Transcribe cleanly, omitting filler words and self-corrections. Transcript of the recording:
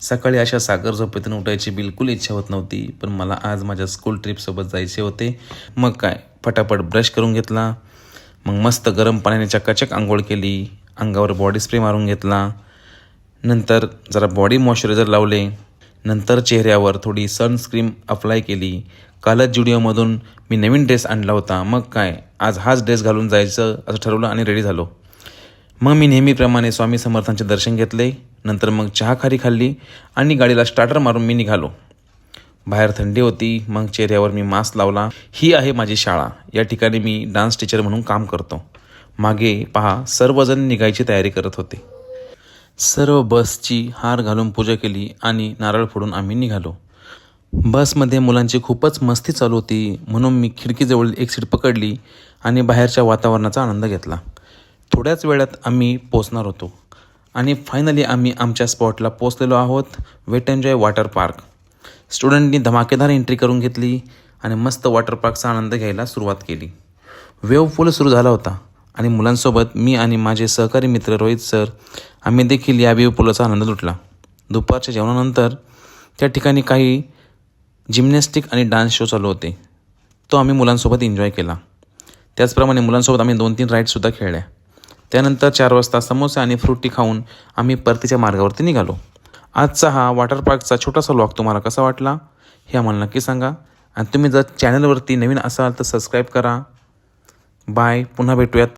सकाळी अशा सागर झोपेतून उठायची बिलकुल इच्छा होत नव्हती, पण मला आज माझ्या स्कूल ट्रिपसोबत जायचे होते. मग काय, फटाफट ब्रश करून घेतला, मग मस्त गरम पाण्याने चकाचक आंघोळ केली, अंगावर बॉडी स्प्रे मारून घेतला, नंतर जरा बॉडी मॉइश्चरायझर लावले, नंतर चेहऱ्यावर थोडी सनस्क्रीम अप्लाय केली. कालच जुडिओमधून मी नवीन ड्रेस आणला होता. मग काय, आज हाच ड्रेस घालून जायचं असं ठरवलं आणि रेडी झालो. मग मी नेहमीप्रमाणे स्वामी समर्थांचे दर्शन घेतले, नंतर मग चहा खाल्ली आणि गाडीला स्टार्टर मारून मी निघालो. बाहेर थंडी होती. मग चेहऱ्यावर मी मास्क लावला. ही आहे माझी शाळा. या ठिकाणी मी डान्स टीचर म्हणून काम करतो. मागे पहा, सर्वजण निघायची तयारी करत होते. सर्व बसची हार घालून पूजा केली आणि नारळ फोडून आम्ही निघालो. बसमध्ये मुलांची खूपच मस्ती चालू होती, म्हणून मी खिडकीजवळ एक सीट पकडली आणि बाहेरच्या वातावरणाचा आनंद घेतला. थोड्याच वेळात आम्ही पोचणार होतो आणि फायनली आम्ही आमच्या स्पॉटला पोचलेलो आहोत. Wet enjoy water park. स्टुडंटनी धमाकेदार एंट्री करून घेतली आणि मस्त वॉटर पार्कचा आनंद घ्यायला सुरुवात केली. वेव्ह पूल सुरू झाला होता आणि मुलांसोबत मी आणि माझे सहकारी मित्र रोहित सर आम्ही देखील या वेव्ह पूलाचा आनंद लुटला. दुपारच्या जेवणानंतर त्या ठिकाणी काही जिम्नॅस्टिक आणि डान्स शो चालू होते. तो आम्ही मुलांसोबत एन्जॉय केला. त्याचप्रमाणे मुलांसोबत आम्ही 2-3 राईड्ससुद्धा खेळल्या. त्यानंतर 4 वाजता समोसे आणि फ्रुटी खाऊन आम्ही परतीच्या मार्गावरती निघालो. आजचा हा वॉटर पार्कचा छोटासा व्लॉग तुम्हाला कसा वाटला हे आम्हाला नक्की सांगा. आणि तुम्ही जर चॅनलवरती नवीन असाल तर सबस्क्राईब करा. बाय, पुन्हा भेटूयात.